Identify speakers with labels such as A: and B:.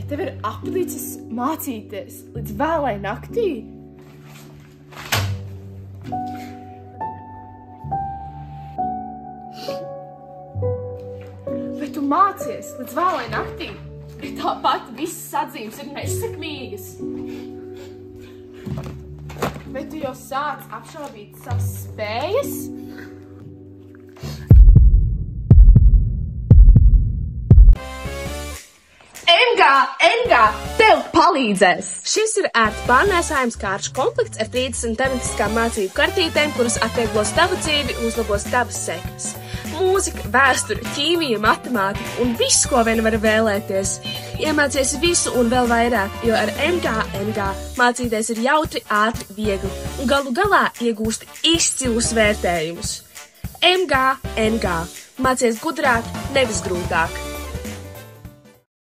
A: tev ir aplicis mācīties līdz vēlai naktī? Vai tu mācies līdz vēlai naktī? Tāpat visas atzīmes ir nesekmīgas. Vai tu jau sāc apšaubīt savas spējas? Engā, tev palīdzēs!
B: Šis ir ērti pārnēsājums kāršu komplekts ar 30 tematiskām mācību kartītēm, kuras atvieglos tavu dzīvi un uzlabos tavas sekas. Mūzika, vēsture, ķīmija, matemātika un viss, ko vien var vēlēties. Iemācies visu un vēl vairāk, jo ar MGA mācīties ir jautri, ātri, viegli un galu galā iegūsti izcilus vērtējumus. MGA. Mācies gudrāk, nevis grūtāk.